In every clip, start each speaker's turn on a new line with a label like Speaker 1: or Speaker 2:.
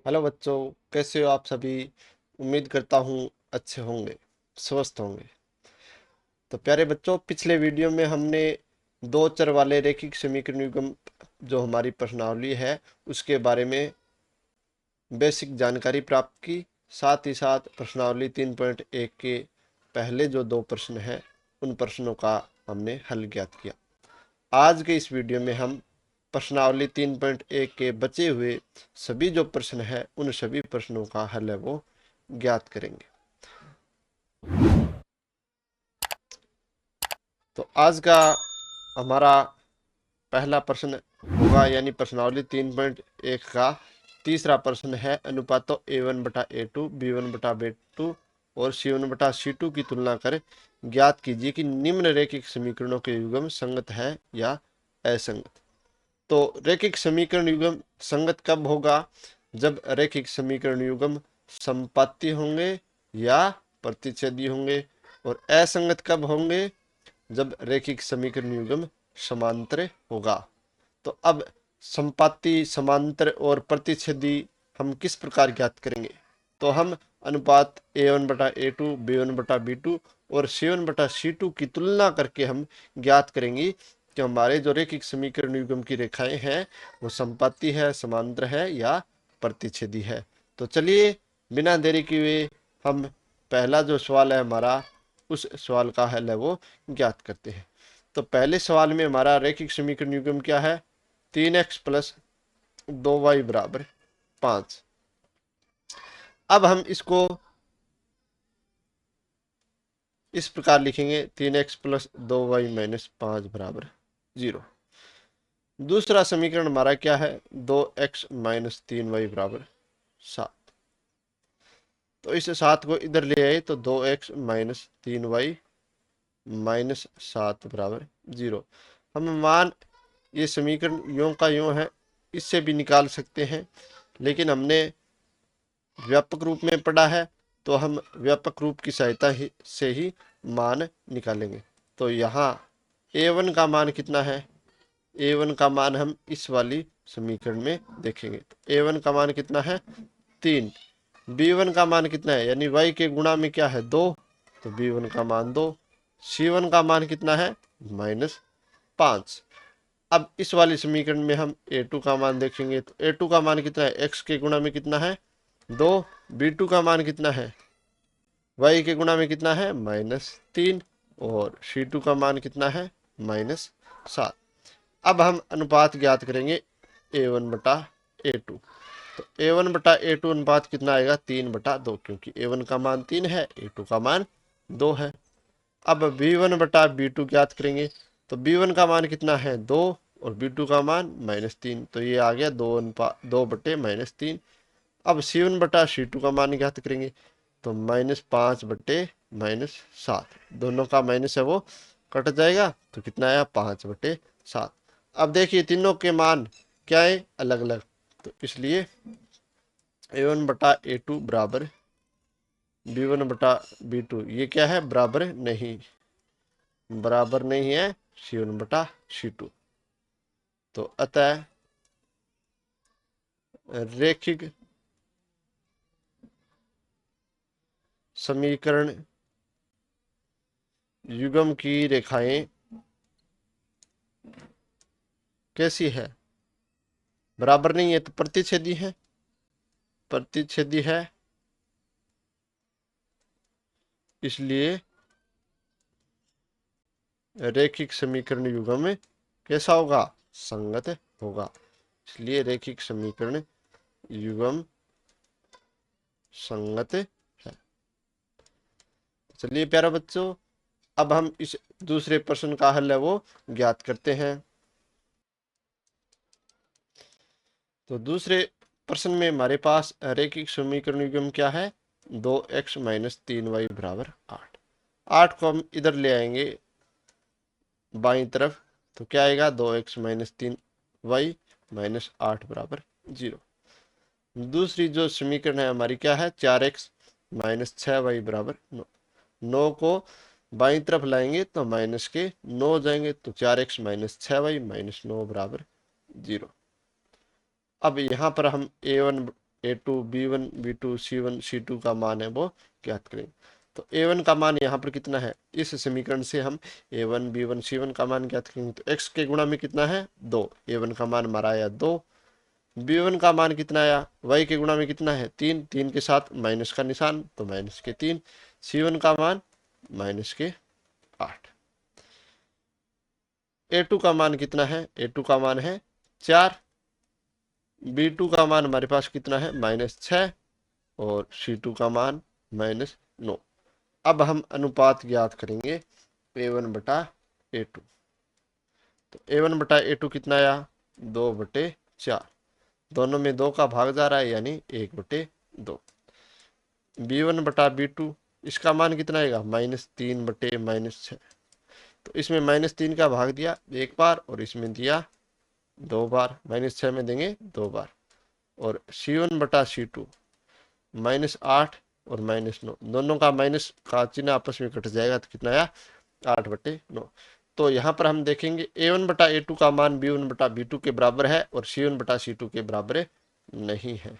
Speaker 1: Hello बच्चों, कैसे हो आप सभी। उम्मीद करता हूँ अच्छे होंगे, स्वस्थ होंगे। तो प्यारे बच्चों, पिछले वीडियो में हमने दो चर वाले रैखिक समीकरण युग्म जो हमारी प्रश्नावली है उसके बारे में बेसिक जानकारी प्राप्त की। साथ ही साथ प्रश्नावली 3.1 के पहले जो दो प्रश्न हैं उन प्रश्नों का हमने हल ज्ञात किया। आज के इस वीडियो में हम प्रश्नावली 3.1 के बचे हुए सभी जो प्रश्न है उन सभी प्रश्नों का हल है वो ज्ञात करेंगे। तो आज का हमारा पहला प्रश्न होगा, यानी प्रश्नावली 3.1 का तीसरा प्रश्न है, अनुपातों a1/a2 b1/b2 और c1/c2 की तुलना कर ज्ञात कीजिए कि निम्न रैखिक समीकरणों के युग्म संगत है या असंगत। तो रैखिक समीकरण युग्म संगत कब होगा? जब रैखिक समीकरण युग्म समपाती होंगे या प्रतिच्छेदी होंगे। और असंगत कब होंगे? जब रैखिक समीकरण युग्म समांतर होगा। तो अब संपाती, समांतर और प्रतिच्छेदी हम किस प्रकार ज्ञात करेंगे? तो हम अनुपात a1/a2 b1/b2 और c1/c2 की तुलना करके हम ज्ञात करेंगे कि हमारे जो रैखिक समीकरण युग्म की रेखाएं हैं वो संपाती है, समांतर है या प्रतिच्छेदी है। तो चलिए बिना देरी किए हम पहला जो सवाल है हमारा, उस सवाल का हल है वो ज्ञात करते हैं। तो पहले सवाल में हमारा रैखिक समीकरण युग्म क्या है? 3x प्लस 2y बराबर 5। अब हम इसको इस प्रकार लिखेंगे, 3x प्लस 2y माइनस 5 बराबर 0। दूसरा समीकरण हमारा क्या है? 2x माइनस 3y बराबर 7। तो इस 7 को इधर ले आए तो 2x माइनस 3y माइनस 7 बराबर 0। हम मान, ये समीकरण यों का यों है, इससे भी निकाल सकते हैं, लेकिन हमने व्यापक रूप में पढ़ा है तो हम व्यापक रूप की सहायता से ही मान निकालेंगे। तो यहाँ a1 का मान कितना है? a1 का मान हम इस वाली समीकरण में देखेंगे। तो a1 का मान कितना है? 3। b1 का मान कितना है? यानी y के गुणा में क्या है? 2, तो b1 का मान 2। c1 का मान कितना है? माइनस 5। अब इस वाली समीकरण में हम a2 का मान देखेंगे। तो a2 का मान कितना है? x के गुणा में कितना है? 2। b2 का मान कितना है? y के गुणा में कितना है? -3। और c2 का मान कितना है? -7। अब हम अनुपात ज्ञात करेंगे a1/a2। तो a1/a2 अनुपात कितना आएगा? 3/2, क्योंकि a1 का मान 3 है, a2 का मान 2 है। अब b1/b2 ज्ञात करेंगे। तो b1 का मान कितना है? 2 और b2 का मान -3, तो ये आ गया 2/-3। अब c1/c2 का मान ज्ञात करेंगे। तो -5/-7, दोनों का माइनस है वो कट जाएगा, तो कितना आया? 5/7। अब देखिए तीनों के मान क्या है? अलग अलग। तो इसलिए a1/a2 बराबर b1/b2, ये क्या है? बराबर नहीं, बराबर नहीं है c1/c2। तो अतः रैखिक समीकरण युग्म की रेखाएं कैसी है? बराबर नहीं है तो प्रतिच्छेदी है, प्रतिच्छेदी है, इसलिए रैखिक समीकरण युग्म कैसा होगा? संगत होगा। इसलिए रैखिक समीकरण युग्म संगत है। चलिए प्यारे बच्चों, अब हम इस दूसरे प्रश्न का हल है वो ज्ञात करते हैं। तो दूसरे प्रश्न में हमारे पास रैखिक समीकरण युग्म क्या है? 2x माइनस 3y बराबर 8। 8 को हम इधर ले आएंगे बाईं तरफ, तो क्या आएगा? 2x माइनस 3y माइनस 8 बराबर 0। दूसरी जो समीकरण है हमारी क्या है? 4x माइनस 6y बराबर 9। 9 को बाईं तरफ लाएंगे तो माइनस के 9 हो जाएंगे, तो 4x माइनस 6y माइनस 9 बराबर 0। अब यहाँ पर हम a1 A2 B1 B2 C1 C2 का मान है वो ज्ञात करेंगे। तो A1 का मान यहाँ पर कितना है, इस समीकरण से हम A1 B1 C1 का मान ज्ञात करेंगे। तो x के गुणा में कितना है 2, A1 का मान हमारा आया 2, B1 का मान कितना आया, y के गुणा में कितना है 3, 3 के साथ माइनस का निशान तो माइनस के 3, C1 का मान माइनस के 8। A2 का मान कितना है, A2 का मान है 4, B2 का मान हमारे पास कितना है -6 और C2 का मान -9। अब हम अनुपात ज्ञात करेंगे A1 बटा A2। तो A1 बटा A2 कितना आया 2/4, दोनों में 2 का भाग जा रहा है यानी 1/2। B1 बटा B2 इसका मान कितना आएगा -3/-6। तो इसमें -3 का भाग दिया एक बार और इसमें दिया 2 बार, -6 में देंगे 2 बार। और C1 बटा C2 -8 और -9, दोनों का माइनस का चिन्ह आपस में कट जाएगा तो कितना आया 8/9। तो यहाँ पर हम देखेंगे A1 बटा A2 का मान B1 बटा B2 के बराबर है और C1 बटा C2 के बराबर नहीं है।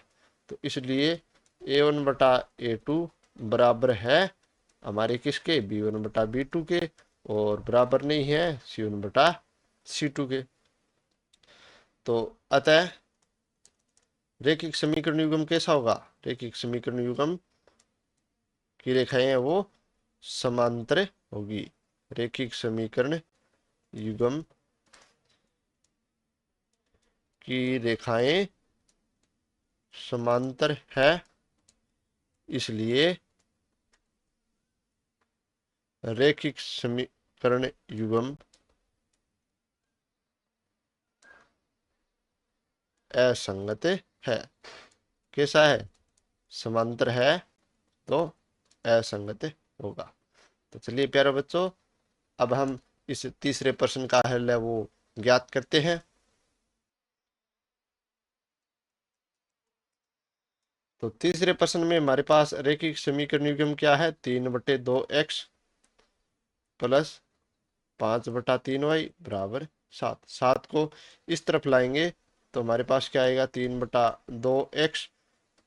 Speaker 1: तो इसलिए A1 बटा A2 बराबर है हमारे किसके, B1 बटा B2 के, और बराबर नहीं है C1 बटा C2 के। तो अतः रैखिक समीकरण युग्म कैसा होगा, रैखिक समीकरण युग्म की रेखाएं हैं वो समांतर होगी। रैखिक समीकरण युग्म की रेखाएं समांतर है, इसलिए रैखिक समीकरण युग्म असंगत है। कैसा है, समांतर है तो असंगत होगा। तो चलिए प्यारे बच्चों, अब हम इस तीसरे प्रश्न का हल है वो ज्ञात करते हैं। तो तीसरे प्रश्न में हमारे पास रैखिक समीकरण युग्म क्या है, 3/2x प्लस 5/3y बराबर 7। 7 को इस तरफ लाएंगे तो हमारे पास क्या आएगा, 3/2x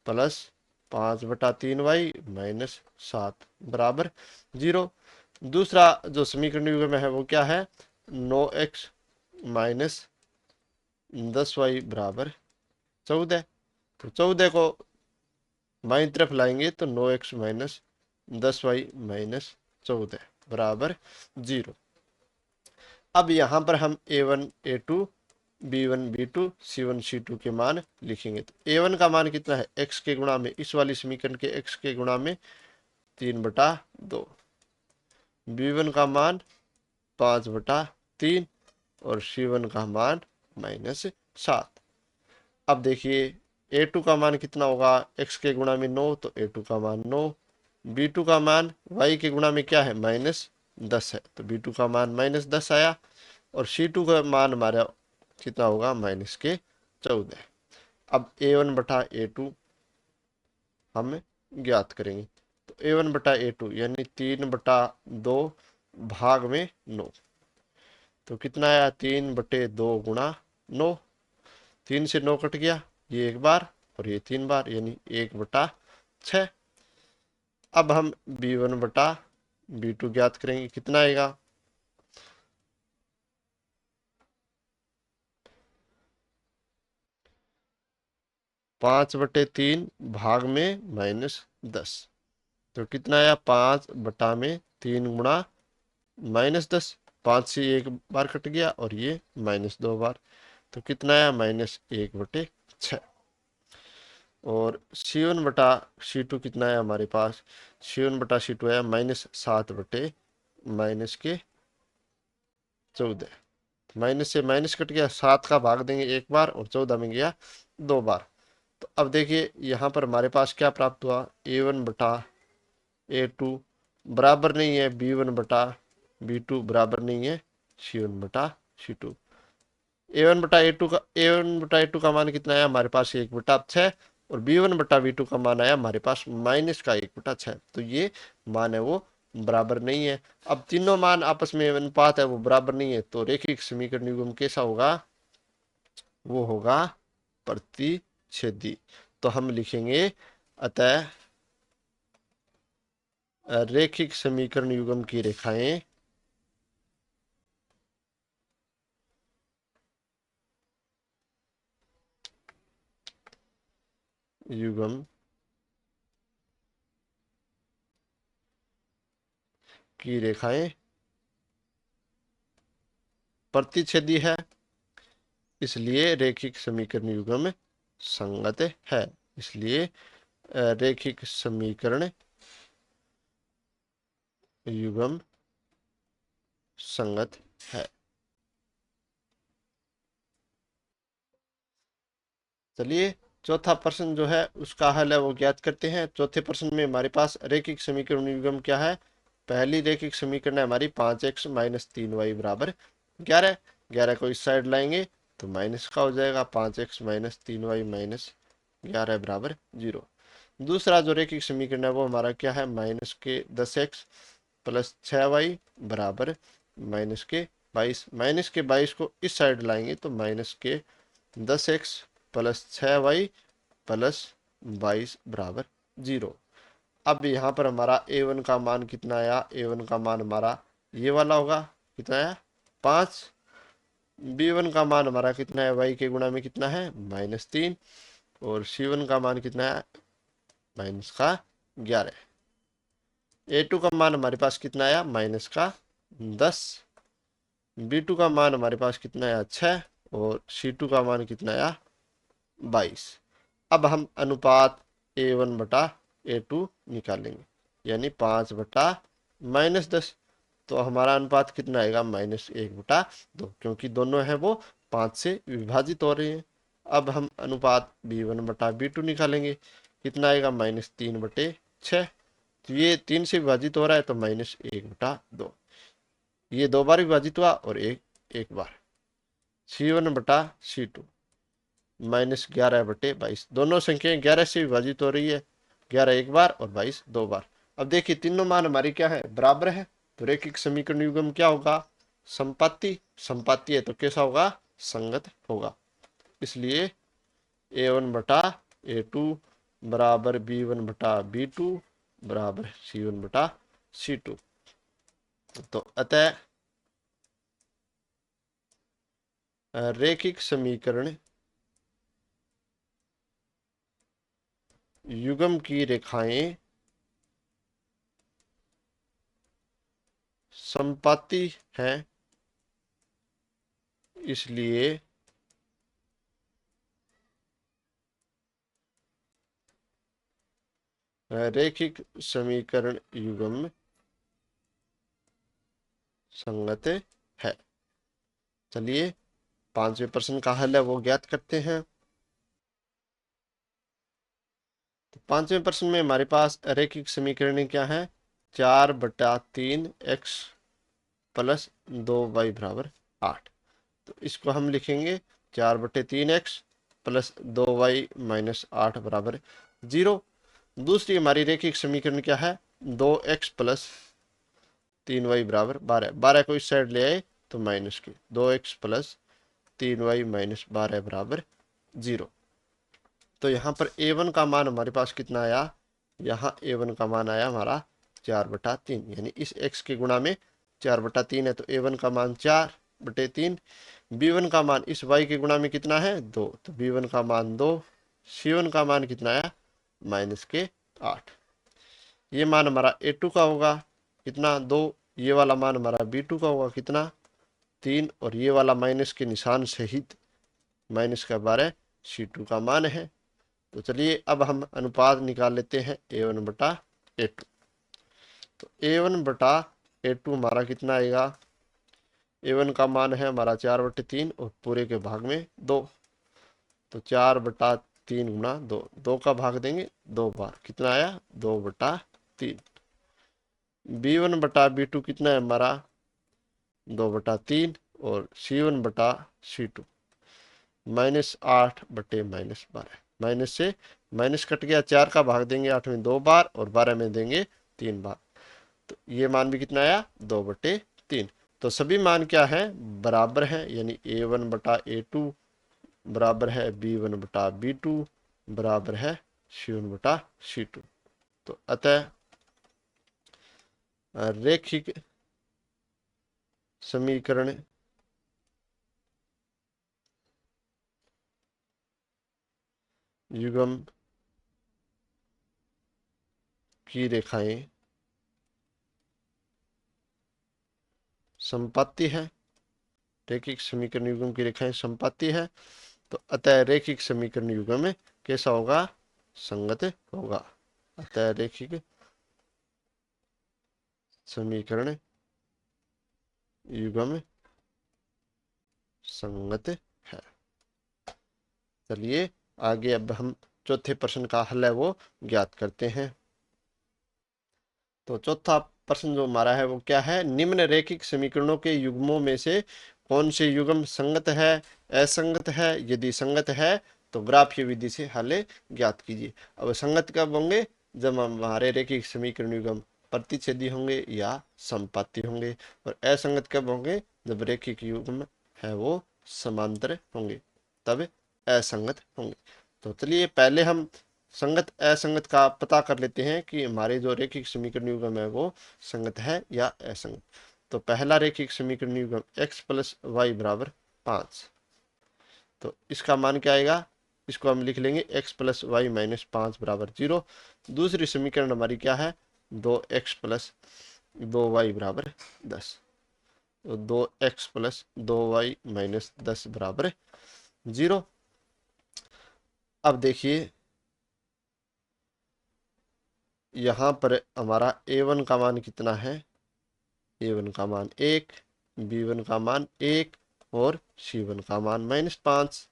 Speaker 1: प्लस 5/3y माइनस 7 बराबर 0। दूसरा जो समीकरण युग्म है वो क्या है, 9x माइनस 10y बराबर 14। तो 14 को बाईं तरफ लाएंगे तो 9x माइनस 10y माइनस 14 बराबर 0। अब यहाँ पर हम A1 A2 B1 B2 C1 C2 के मान लिखेंगे। तो A1 का मान कितना है, x के गुणा में, इस वाली समीकरण के x के गुणा में 3/2, B1 का मान 5/3 और C1 का मान -7। अब देखिए A2 का मान कितना होगा, x के गुणा में 9 तो A2 का मान 9, B2 का मान y के गुणा में क्या है -10 है तो B2 का मान -10 आया, और C2 का मान हमारा कितना होगा -14। अब A1 बटा A2 हम ज्ञात करेंगे। तो A1 बटा A2 यानी 3/2 भाग में 9, तो कितना आया 3/2 गुणा 9, 3 से 9 कट गया, ये एक बार और ये 3 बार यानी 1/6। अब हम B1 बटा B2 ज्ञात करेंगे, कितना आएगा 5/3 भाग में -10, तो कितना आया 5/3 गुणा -10, 5 से एक बार कट गया और ये -2 बार, तो कितना आया -1/6। और C1 बटा C2 कितना है हमारे पास, C1 बटा C2 आया -7/-14, माइनस से माइनस कट गया, 7 का भाग देंगे एक बार और 14 में गया 2 बार। तो अब देखिए यहाँ पर हमारे पास क्या प्राप्त हुआ, A1 बटा A2 बराबर नहीं है B1 बटा B2 बराबर नहीं है C1 बटा C2। A1 बटा A2 का मान कितना आया हमारे पास 1/6, और B1 बटा B2 का मान आया हमारे पास -1/6। तो ये मान है वो बराबर नहीं है। अब तीनों मान आपस में अनुपात है वो बराबर नहीं है, तो रैखिक समीकरण युग्म कैसा होगा, वो होगा प्रतिच्छेदी। तो हम लिखेंगे अतः रैखिक समीकरण युग्म की रेखाएं युग्म की रेखाएं प्रतिच्छेदी है, इसलिए रैखिक समीकरण युग्म संगत है। इसलिए रैखिक समीकरण युग्म संगत है। चलिए चौथा प्रश्न जो है उसका हल है वो ज्ञात करते हैं। चौथे प्रश्न में हमारे पास रैखिक समीकरण युग्म क्या है। पहली रैखिक समीकरण है हमारी 5x माइनस 3y बराबर 11। 11 को इस साइड लाएंगे तो माइनस का हो जाएगा, 5x माइनस 3y माइनस 11 बराबर 0। दूसरा जो रैखिक समीकरण है वो हमारा क्या है, माइनस के 10x प्लस 6y बराबर माइनस के 22। माइनस के 22 को इस साइड लाएंगे तो माइनस के 10x प्लस 6y प्लस 22 बराबर 0। अब यहाँ पर हमारा a1 का मान कितना आया, a1 का मान हमारा ये वाला होगा, कितना आया 5। b1 का मान हमारा कितना है, y के गुणा में कितना है -3। और c1 का मान कितना है माइनस का 11। a2 का मान हमारे पास कितना आया -10। b2 का मान हमारे पास कितना आया 6। और c2 का मान कितना आया 22। अब हम अनुपात a1 बटा a2 निकालेंगे, यानी 5 बटा -10। तो हमारा अनुपात कितना आएगा -1/2, क्योंकि दोनों हैं वो 5 से विभाजित हो रहे हैं। अब हम अनुपात b1 बटा b2 निकालेंगे, कितना आएगा -3/6। तो ये 3 से विभाजित हो रहा है तो -1/2। ये 2 बार विभाजित हुआ और एक बार। c1 बटा c2 -11/22। दोनों संख्याएं 11 से विभाजित हो रही है, 11 एक बार और 22 2 बार। अब देखिए तीनों मान हमारी क्या है, बराबर है। तो रैखिक समीकरण युग्म क्या होगा, संपाती। संपाती है तो कैसा होगा, संगत होगा। इसलिए a1 बटा a2 बराबर b1 बटा b2 बराबर c1 बटा c2। तो अतः रैखिक समीकरण युग्म की रेखाएं संपाती हैं, इसलिए रैखिक समीकरण युग्म संगत है। चलिए पांचवें प्रश्न का हल है वो ज्ञात करते हैं। तो पांचवें प्रश्न में हमारे पास रैखिक समीकरण क्या है, 4/3x प्लस 2y बराबर 8। तो इसको हम लिखेंगे 4/3x प्लस 2y माइनस 8 बराबर 0। दूसरी हमारी रैखिक समीकरण क्या है, 2x प्लस 3y बराबर 12। 12 को इस साइड ले आए तो माइनस के 2x प्लस 3y माइनस 12 बराबर 0। तो यहाँ पर a1 का मान हमारे पास कितना आया, यहाँ a1 का मान आया हमारा 4/3, यानी इस x के गुणा में 4/3 है तो a1 का मान 4/3। b1 का मान इस y के गुणा में कितना है 2, तो b1 का मान 2। c1 का मान कितना आया -8। ये मान हमारा a2 का होगा कितना 2। ये वाला मान हमारा b2 का होगा कितना 3। और ये वाला माइनस के निशान सहित -12 c2 का मान है। तो चलिए अब हम अनुपात निकाल लेते हैं a1 बटा a2। तो a1 बटा a2 हमारा कितना आएगा, a1 का मान है हमारा 4/3 और पूरे के भाग में 2। तो 4/3 गुणा 2, 2 का भाग देंगे 2 बार, कितना आया 2/3। b1 बटा b2 कितना है हमारा 2/3। और c1 बटा c2 -8 बटे -12। माइनस से माइनस कट गया, 4 का भाग देंगे 8 में 2 बार और 12 में देंगे 3 बार। तो ये मान भी कितना आया 2/3। तो सभी मान क्या है बराबर है, यानी a1 बटा a2 बराबर है b1 बटा b2 बराबर है C1 बटा C2। तो अतः रैखिक समीकरण युग्म की रेखाएं समपाती है। रैखिक समीकरण युग्म की रेखाएं समपाती है, तो अतः रैखिक समीकरण युग्म कैसा होगा? संगत होगा। अतः रैखिक समीकरण युग्म संगत है। चलिए आगे अब हम चौथे प्रश्न का हल है वो ज्ञात करते हैं। तो चौथा प्रश्न जो हमारा है वो क्या है? निम्न रैखिक समीकरणों के युग्मों में से कौन से युग्म संगत है, असंगत है? यदि संगत है तो ग्राफीय विधि से हल ज्ञात कीजिए। अब संगत कब होंगे? जब हमारे रैखिक समीकरण युग्म प्रतिच्छेदी होंगे या समपाती होंगे। और असंगत कब होंगे? जब रैखिक युग्म है वो समांतर होंगे, तब असंगत होंगे। तो चलिए पहले हम संगत असंगत का पता कर लेते हैं कि हमारे जो रैखिक समीकरण युग्म है वो संगत है या असंगत। तो पहला रैखिक समीकरण युग्म x प्लस वाई बराबर 5, तो इसका मान क्या आएगा? इसको हम लिख लेंगे x प्लस वाई माइनस 5 बराबर 0। दूसरी समीकरण हमारी क्या है? 2x प्लस 2y बराबर 10। तो 2x प्लस 2y माइनस 10 बराबर 0। अब देखिए यहाँ पर हमारा a1 का मान कितना है? a1 का मान 1, b1 का मान 1 और c1 का मान -5।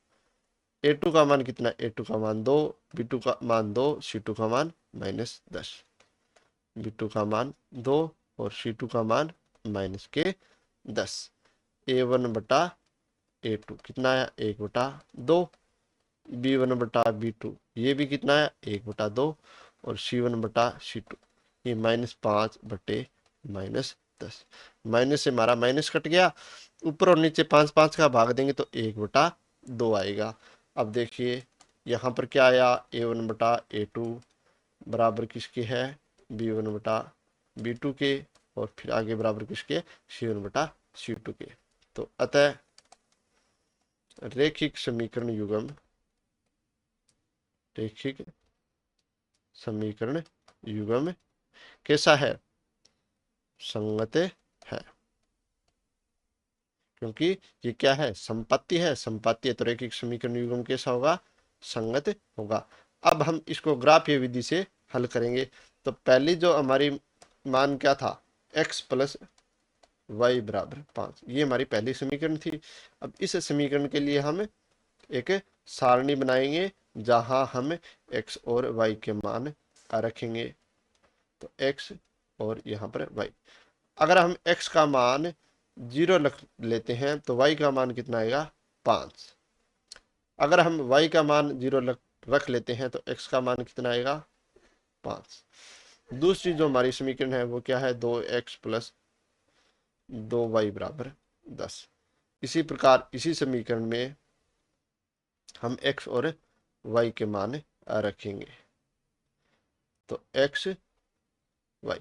Speaker 1: a2 का मान कितना? a2 का मान 2, b2 का मान 2, c2 का मान -10। b2 का मान 2 और c2 का मान -10। a1 बटा a2 कितना आया? 1/2। b1 बटा b2 ये भी कितना है? 1/2। और c1 बटा c2 ये -5 बटे -10। माइनस से हमारा माइनस कट गया, ऊपर और नीचे 5 5 का भाग देंगे तो 1/2 आएगा। अब देखिए यहाँ पर क्या आया? a1 बटा a2 बराबर किसके है? b1 बटा b2 के। और फिर आगे बराबर किसके? c1 बटा c2 के। तो अतः रैखिक समीकरण युग्म रैखिक समीकरण युग्म कैसा है? संगत है। क्योंकि ये क्या है? संपत्ति है। संपत्ति है तो रैखिक समीकरण युग्म कैसा होगा? संगत होगा। अब हम इसको ग्राफीय विधि से हल करेंगे। तो पहली जो हमारी मान क्या था? x प्लस वाई बराबर 5, ये हमारी पहली समीकरण थी। अब इस समीकरण के लिए हम एक सारणी बनाएंगे जहां हम x और y के मान रखेंगे। तो x और यहाँ पर y। अगर हम x का मान 0 रख लेते हैं तो y का मान कितना आएगा? 5। अगर हम y का मान 0 रख लेते हैं तो x का मान कितना आएगा? 5। दूसरी जो हमारी समीकरण है वो क्या है? 2x प्लस 2y बराबर 10। इसी प्रकार इसी समीकरण में हम x और y के मान रखेंगे। तो x y,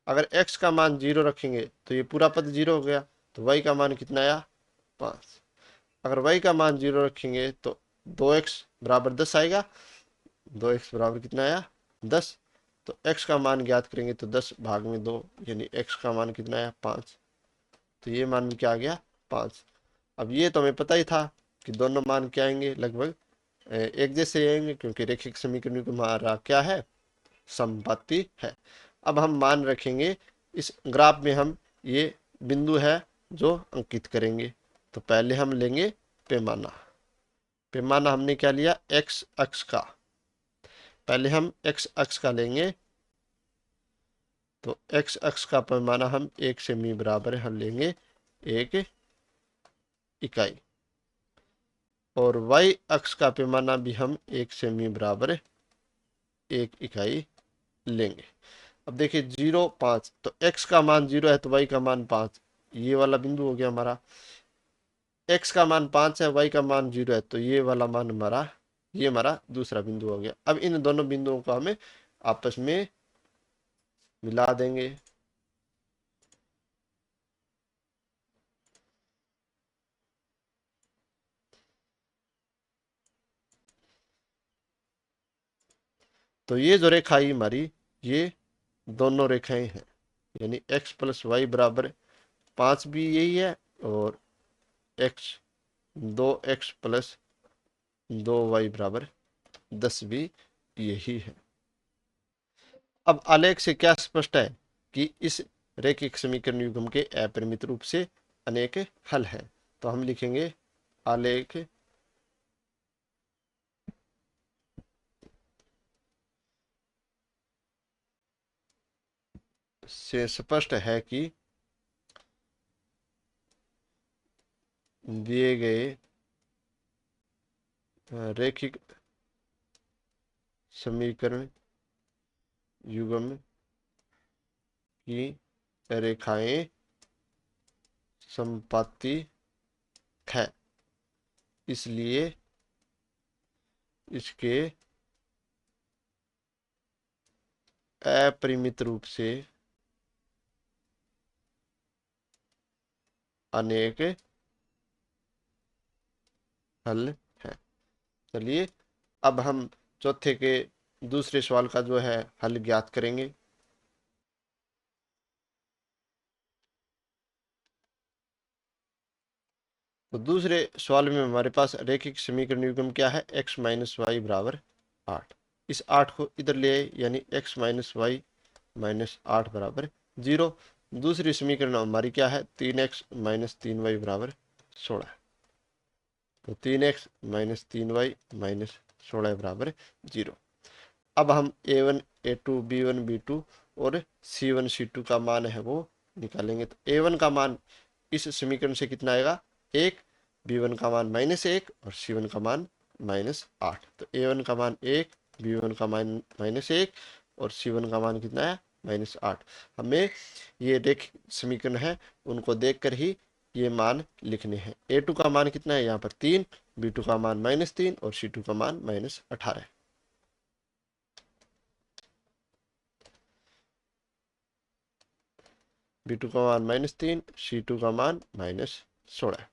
Speaker 1: अगर x का मान 0 रखेंगे तो ये पूरा पद 0 हो गया, तो y का मान कितना आया? 5। अगर y का मान 0 रखेंगे तो 2x बराबर 10 आएगा। 2x बराबर कितना आया? 10। तो x का मान ज्ञात करेंगे तो 10 भाग में 2 यानी x का मान कितना आया? 5। तो ये मान क्या आ गया? 5। अब ये तो हमें पता ही था कि दोनों मान क्या आएंगे? लगभग एक जैसे आएंगे, क्योंकि रैखिक समीकरण को हमारा क्या है? संपत्ति है। अब हम मान रखेंगे इस ग्राफ में, हम ये बिंदु है जो अंकित करेंगे। तो पहले हम लेंगे पैमाना। पैमाना हमने क्या लिया? x अक्ष का। पहले हम x अक्ष का लेंगे। तो x अक्ष का पैमाना हम 1 सेमी बराबर हम लेंगे 1 इकाई। और y अक्ष का पैमाना भी हम 1 सेमी बराबर 1 इकाई लेंगे। अब देखिए 0 5, तो x का मान 0 है तो y का मान 5, ये वाला बिंदु हो गया हमारा। x का मान 5 है, y का मान 0 है, तो ये वाला मान हमारा ये हमारा दूसरा बिंदु हो गया। अब इन दोनों बिंदुओं को हमें आपस में मिला देंगे। तो ये जो रेखा है हमारी, ये दोनों रेखाएं हैं, यानी x प्लस वाई बराबर 5 भी यही है, और x 2x प्लस 2y बराबर 10 भी यही है। अब आलेख से क्या स्पष्ट है कि इस रैखिक समीकरण युग्म के अपरिमित रूप से अनेक हल हैं। तो हम लिखेंगे आलेख से स्पष्ट है कि दिए गए रैखिक समीकरण युग्म की रेखाएं समपाती है, इसलिए इसके अपरिमित रूप से अनेक हल है। चलिए अब हम चौथे के दूसरे सवाल का जो है हल ज्ञात करेंगे। तो दूसरे सवाल में हमारे पास रैखिक समीकरण युग्म क्या है, x माइनस वाई बराबर 8। इस 8 को इधर ले आए, यानी x माइनस वाई माइनस 8 बराबर 0। दूसरी समीकरण हमारी क्या है, 3x माइनस 3y बराबर 16। तो 3x माइनस 3y माइनस 16 बराबर 0। अब हम a1 a2 b1 b2 और c1 c2 का मान है वो निकालेंगे। तो a1 का मान इस समीकरण से कितना आएगा, 1, b1 का मान -1 और c1 का मान -8। तो a1 का मान 1, b1 का मान -1 और c1 का मान कितना है, -8। हमें ये रेखिक समीकरण है, उनको देखकर ही ये मान लिखने हैं। a2 का मान कितना है, यहाँ पर 3, b2 का मान -3 और c2 का मान -18। b2 का मान -3, c2 का मान -16।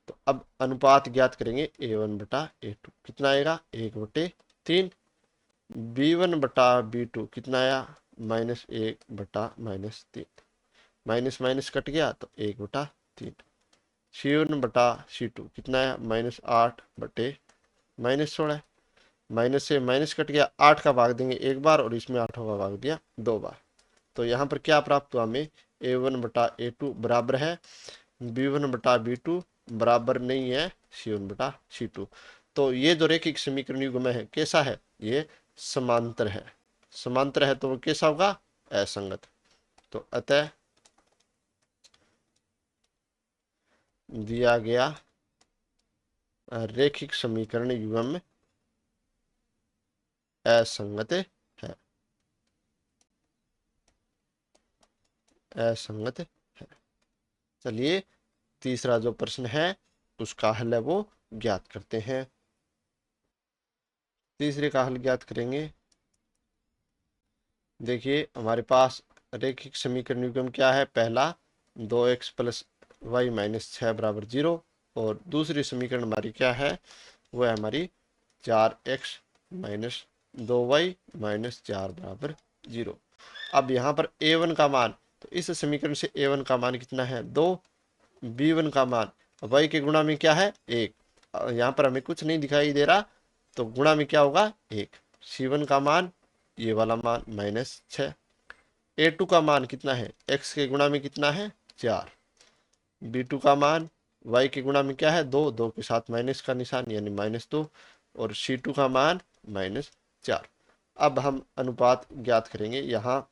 Speaker 1: तो अब अनुपात ज्ञात करेंगे a1 बटा a2, कितना आएगा, 1/3। b1 बटा b2 कितना आया, -1 बटा -3। माइनस माइनस कट गया तो 1/3। c1 बटा c2 कितना आया, -8/-16। माइनस से माइनस कट गया, 8 का भाग देंगे एक बार और इसमें 8 का भाग दिया 2 बार। तो यहाँ पर क्या प्राप्त हुआ हमें, a1 बटा a2 बराबर है b1 बटा b2 बराबर नहीं है c1 बटा c2। तो ये जो रैखिक समीकरण युग्म है कैसा है, ये समांतर है। समांतर है तो वो कैसा होगा, असंगत। तो अतः दिया गया रैखिक समीकरण युग्म असंगत है। असंगत है। चलिए तीसरा जो प्रश्न है उसका हल है वो ज्ञात करते हैं। तीसरे का हल ज्ञात करेंगे। देखिए हमारे पास रैखिक समीकरण युग्म क्या है, पहला 2x प्लस वाई माइनस 6 बराबर 0, और दूसरी समीकरण हमारी क्या है, वो है हमारी 4x माइनस 2y माइनस 4 बराबर 0। अब यहाँ पर a1 का मान, तो इस समीकरण से a1 का मान कितना है, 2, b1 का मान y के गुणा में क्या है, 1। यहाँ पर हमें कुछ नहीं दिखाई दे रहा, तो गुणा में क्या होगा, 1। c1 का मान, ये वाला मान -6। a2 का मान कितना है, x के गुणा में कितना है, 4। b2 का मान y के गुणा में क्या है, 2, 2 के साथ माइनस का निशान यानी -2, और c2 का मान -4। अब हम अनुपात ज्ञात करेंगे। यहाँ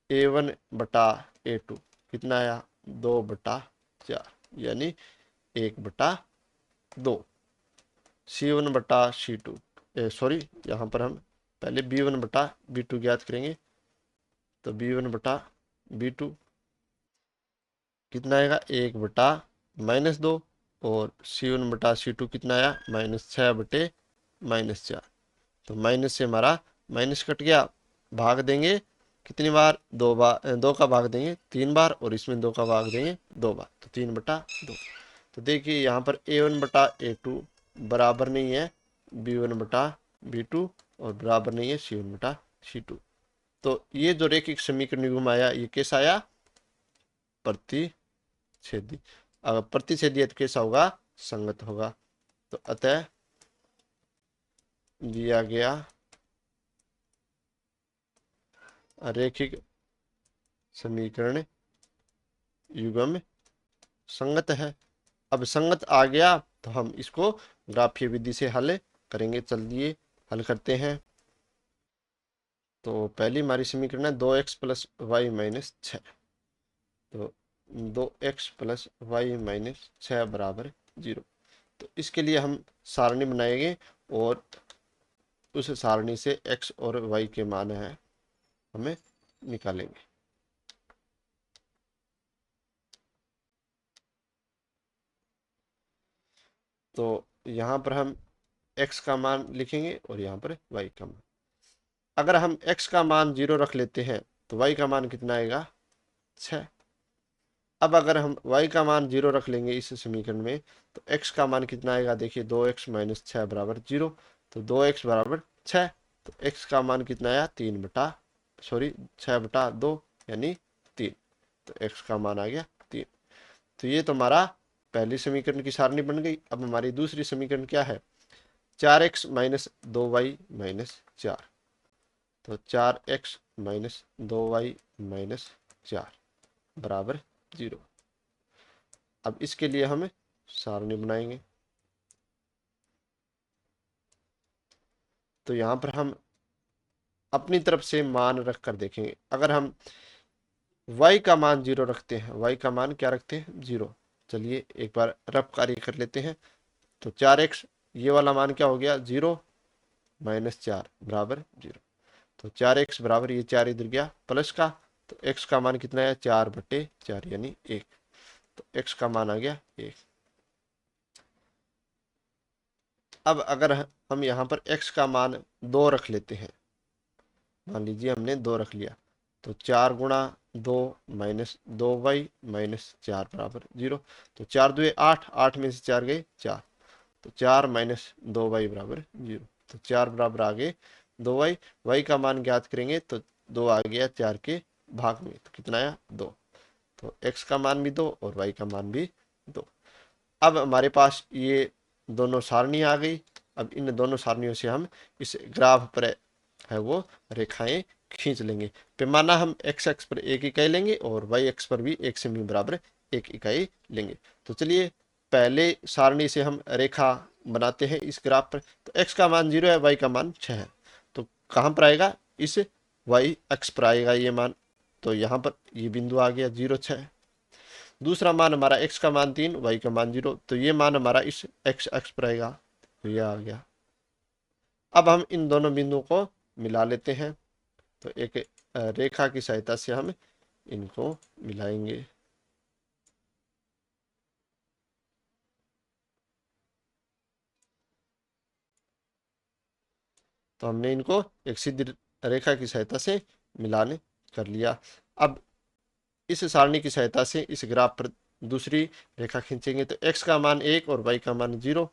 Speaker 1: a1 बटा a2 कितना आया, 2/4 यानी 1/2। c1 बटा c2, सॉरी यहाँ पर हम पहले b1 बटा b2 ज्ञात करेंगे। तो b1 बटा b2 कितना आएगा, 1/-2, और C1 बटा C2 कितना आया -6 बटे -4। तो माइनस से हमारा माइनस कट गया, भाग देंगे कितनी बार, 2 बार, 2 का भाग देंगे 3 बार और इसमें 2 का भाग देंगे 2 बार, तो 3/2। तो देखिए यहाँ पर A1 बटा A2 बराबर नहीं है B1 बटा B2 और बराबर नहीं है C1 बटा C2। तो ये जो रेखिक समीकरण युग्म आया ये कैसा आया, प्रतिच्छेदी। अगर प्रतिच्छेदी है तो कैसा होगा, संगत होगा। तो अतः दिया गया रैखिक समीकरण युग्म संगत है। अब संगत आ गया तो हम इसको ग्राफीय विधि से हल करेंगे। चलिए हल करते हैं। तो पहली हमारी समीकरण है 2x प्लस वाई माइनस 6। तो 2x प्लस वाई माइनस 6 बराबर 0। तो इसके लिए हम सारणी बनाएंगे और उस सारणी से x और y के मान है हमें निकालेंगे। तो यहाँ पर हम x का मान लिखेंगे और यहाँ पर y का मान। अगर हम x का मान 0 रख लेते हैं तो y का मान कितना आएगा 6। अब अगर हम y का मान 0 रख लेंगे इस समीकरण में तो x का मान कितना आएगा, देखिए 2x माइनस 6 बराबर 0। तो 2x बराबर 6, तो x का मान कितना आया 6/2 यानी 3। तो x का मान आ गया 3। तो ये तो हमारा पहली समीकरण की सारणी बन गई। अब हमारी दूसरी समीकरण क्या है, 4x माइनस 2y माइनस 4। तो 4x माइनस 2y माइनस 4 बराबर 0। अब इसके लिए हमें सारणी बनाएंगे। तो यहाँ पर हम अपनी तरफ से मान रख कर देखेंगे। अगर हम y का मान 0 रखते हैं, y का मान क्या रखते हैं 0। चलिए एक बार रफ कार्य कर लेते हैं। तो 4x ये वाला मान क्या हो गया 0 माइनस 4 बराबर 0। तो 4x बराबर ये 4 इधर गया प्लस का, तो x का मान कितना है 4/4 यानी 1। तो x का मान आ गया 1। अब अगर हम यहाँ पर x का मान 2 रख लेते हैं, मान लीजिए हमने 2 रख लिया, तो 4 गुणा 2 माइनस 2y माइनस 4 बराबर 0। तो 4 2 8, 8 में से 4 गए 4। तो 4 माइनस 2y बराबर 0। तो 4 बराबर आ गए 2y। y का मान ज्ञात करेंगे तो 2 आ गया 4 के भाग में, तो कितना आया 2। तो x का मान भी 2 और y का मान भी 2। अब हमारे पास ये दोनों सारणी आ गई। अब इन दोनों सारणियों से हम इस ग्राफ पर है वो रेखाएं खींच लेंगे। पैमाना हम x अक्ष पर 1 इकाई लेंगे और y अक्ष पर भी 1 सेमी बराबर 1 इकाई लेंगे। तो चलिए पहले सारणी से हम रेखा बनाते हैं इस ग्राफ पर। तो x का मान 0 है, y का मान 6 है। तो कहाँ पर आएगा, इस y अक्ष पर आएगा ये मान। तो यहाँ पर ये बिंदु आ गया 0 6। दूसरा मान हमारा x का मान 3, y का मान 0। तो ये मान हमारा इस x अक्ष पर आएगा, तो ये आ गया। अब हम इन दोनों बिंदुओं को मिला लेते हैं। तो एक रेखा की सहायता से हम इनको मिलाएंगे। तो हमने इनको एक सीधी रेखा की सहायता से मिलान कर लिया। अब इस सारणी की सहायता से इस ग्राफ पर दूसरी रेखा खींचेंगे। तो x का मान 1 और y का मान 0।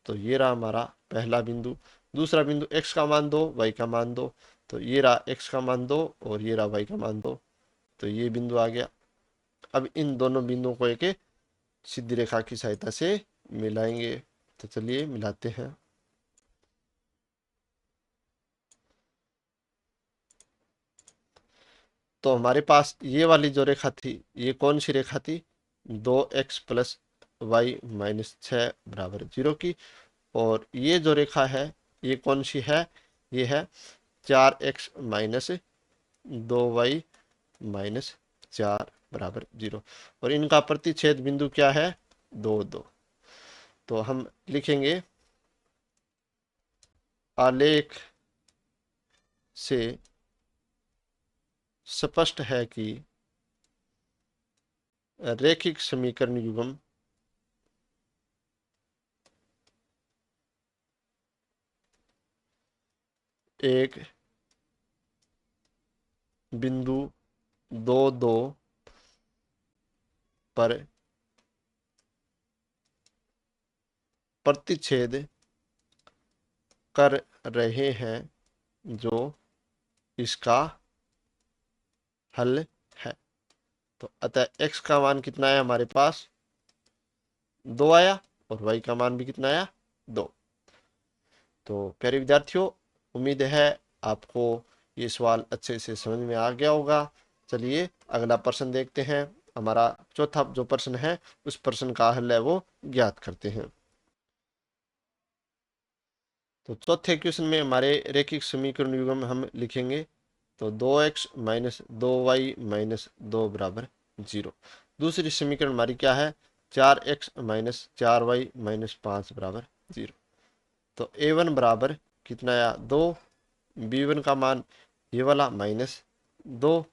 Speaker 1: तो ये रहा हमारा पहला बिंदु। दूसरा बिंदु x का मान 2, y का मान 2। तो ये रहा x का मान 2 और ये रहा y का मान 2। तो ये बिंदु आ गया। अब इन दोनों बिंदुओं को एक सीधी रेखा की सहायता से मिलाएंगे। तो चलिए मिलाते हैं। तो हमारे पास ये वाली जो रेखा थी ये कौन सी रेखा थी, 2x प्लस वाई माइनस 6 बराबर 0 की। और ये जो रेखा है ये कौन सी है, ये है 4x माइनस 2y माइनस 4 बराबर 0। और इनका प्रतिच्छेद बिंदु क्या है 2 2। तो हम लिखेंगे आलेख से स्पष्ट है कि रैखिक समीकरण युग्म एक बिंदु 2 2 पर प्रतिच्छेद कर रहे हैं जो इसका हल है। तो अतः x का मान कितना है हमारे पास 2 आया और y का मान भी कितना आया 2। तो प्यारे विद्यार्थियों, उम्मीद है आपको ये सवाल अच्छे से समझ में आ गया होगा। चलिए अगला प्रश्न देखते हैं। हमारा चौथा जो प्रश्न है उस प्रश्न का हल है वो ज्ञात करते हैं। तो चौथे क्वेश्चन में हमारे रेखिक समीकरण युग्म हम लिखेंगे। तो 2x माइनस 2y माइनस 2 बराबर 0। दूसरी समीकरण हमारी क्या है 4x माइनस 4y माइनस 5 बराबर 0। तो a1 बराबर कितना आया 2, b1 का मान ये वाला माइनस 2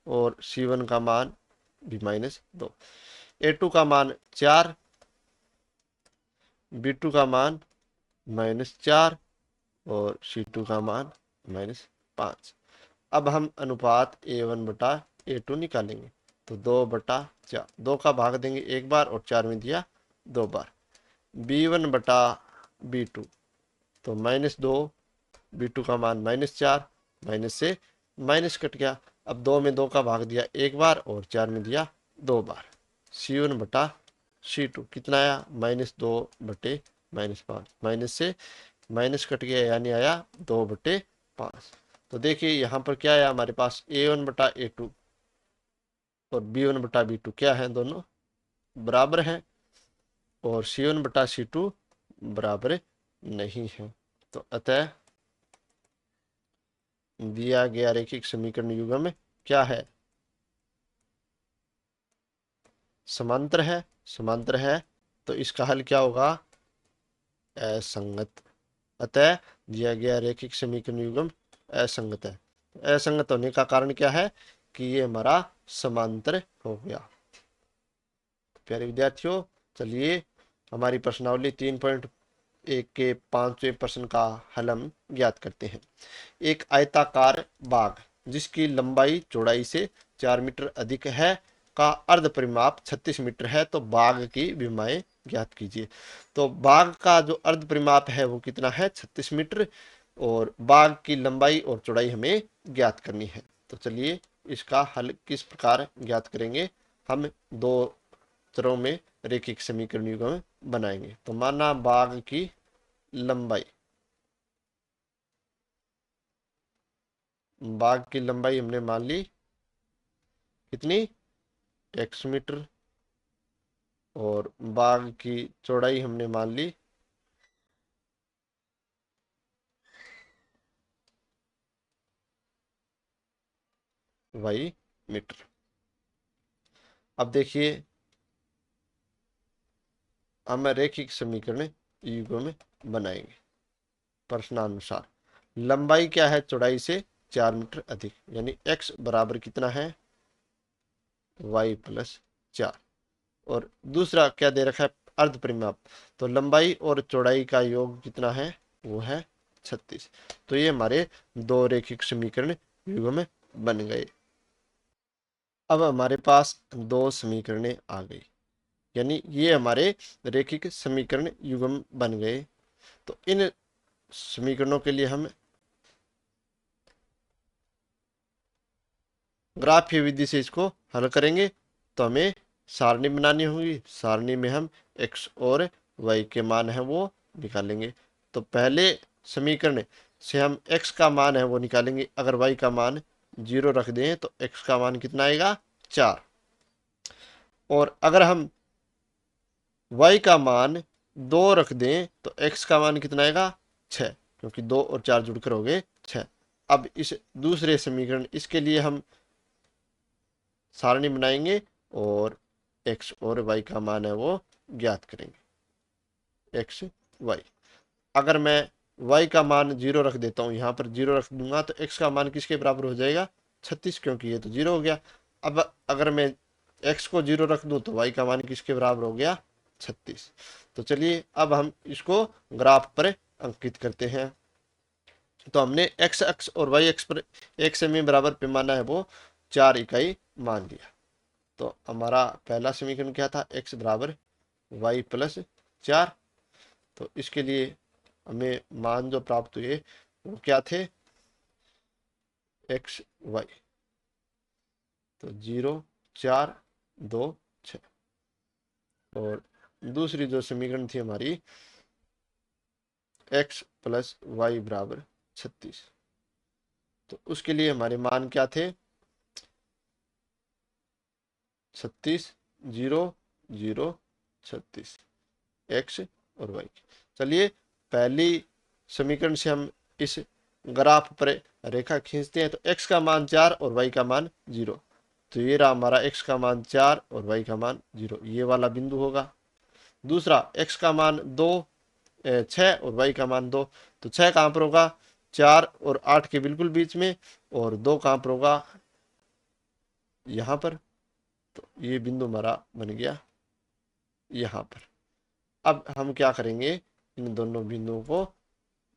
Speaker 1: और c1 का मान भी माइनस 2। a2 का मान 4, b2 का मान माइनस 4 और c2 का मान माइनस 5। अब हम अनुपात a1 बटा a2 निकालेंगे। तो 2/4, 2 का भाग देंगे एक बार और 4 में दिया 2 बार। b1 बटा b2, तो -2, b2 का मान -4, माइनस से माइनस कट गया। अब 2 में 2 का भाग दिया एक बार और 4 में दिया 2 बार। c1 बटा c2 कितना आया -2 बटे -5, माइनस से माइनस कट गया यानी आया 2/5। तो देखिए यहाँ पर क्या है हमारे पास a1 बटा a2 और b1 बटा b2 क्या है दोनों बराबर हैं और c1 बटा c2 बराबर नहीं है। तो अतः दिया गया रेखिक समीकरण युग्म क्या है समांतर है। समांतर है तो इसका हल क्या होगा असंगत। अतः दिया गया रेखिक समीकरण युग्म असंगत है। असंगत होने का कारण क्या है कि ये हमारा समांतर हो गया। प्यारे विद्यार्थियों, चलिए हमारी प्रश्नावली 3.1 के 5वें प्रश्न का हल हम ज्ञात करते हैं। एक आयताकार बाग जिसकी लंबाई चौड़ाई से 4 मीटर अधिक है का अर्ध परिमाप 36 मीटर है। तो बाग की विमाएं ज्ञात कीजिए। तो बाग का जो अर्ध परिमाप है वो कितना है 36 मीटर और बाग की लंबाई और चौड़ाई हमें ज्ञात करनी है। तो चलिए इसका हल किस प्रकार ज्ञात करेंगे। हम दो चरों में रेखिक समीकरण युग्म बनाएंगे। तो माना बाग की लंबाई, बाग की लंबाई हमने मान ली कितनी x मीटर और बाग की चौड़ाई हमने मान ली y मीटर। अब देखिए हम रेखिक समीकरण युग्म बनाएंगे प्रश्नानुसार। लंबाई क्या है चौड़ाई से 4 मीटर अधिक यानी x बराबर कितना है y प्लस 4 और दूसरा क्या दे रखा है अर्ध परिमाप। तो लंबाई और चौड़ाई का योग कितना है वो है 36। तो ये हमारे दो रेखिक समीकरण युग्म बन गए। अब हमारे पास दो समीकरणें आ गई यानी ये हमारे रेखिक समीकरण युग्म बन गए। तो इन समीकरणों के लिए हम ग्राफीय विधि से इसको हल करेंगे। तो हमें सारणी बनानी होगी। सारणी में हम x और y के मान है वो निकालेंगे। तो पहले समीकरण से हम x का मान है वो निकालेंगे। अगर y का मान 0 रख दें तो x का मान कितना आएगा 4। और अगर हम y का मान 2 रख दें तो x का मान कितना आएगा 6, क्योंकि 2 और 4 जुड़कर हो गए 6। अब इस दूसरे समीकरण इसके लिए हम सारणी बनाएंगे और x और y का मान है वो ज्ञात करेंगे x y। अगर मैं y का मान 0 रख देता हूं यहाँ पर 0 रख दूंगा तो x का मान किसके बराबर हो जाएगा 36, क्योंकि ये तो 0 हो गया। अब अगर मैं x को 0 रख दूं तो y का मान किसके बराबर हो गया 36। तो चलिए अब हम इसको ग्राफ पर अंकित करते हैं। तो हमने एक्स अक्ष और वाई अक्ष पर 1 सेमी बराबर पैमाना है वो 4 इकाई मान लिया। तो हमारा पहला समीकरण क्या था, एक्स बराबर वाई प्लस 4। तो इसके लिए हमें मान जो प्राप्त हुए वो क्या थे, एक्स वाई, तो 0 4 2 6। और दूसरी जो समीकरण थी हमारी, एक्स प्लस वाई बराबर 36। तो उसके लिए हमारे मान क्या थे, 36 0 0 36, एक्स और वाई। चलिए पहली समीकरण से हम इस ग्राफ पर रेखा खींचते हैं। तो x का मान 4 और y का मान 0। तो ये रहा हमारा x का मान 4 और y का मान 0, ये वाला बिंदु होगा। दूसरा x का मान 2 6 और y का मान 2। तो 6 कहाँ पर होगा, 4 और 8 के बिल्कुल बीच में, और 2 कहाँ पर होगा, यहाँ पर। तो ये बिंदु हमारा बन गया यहाँ पर। अब हम क्या करेंगे, इन दोनों बिंदुओं को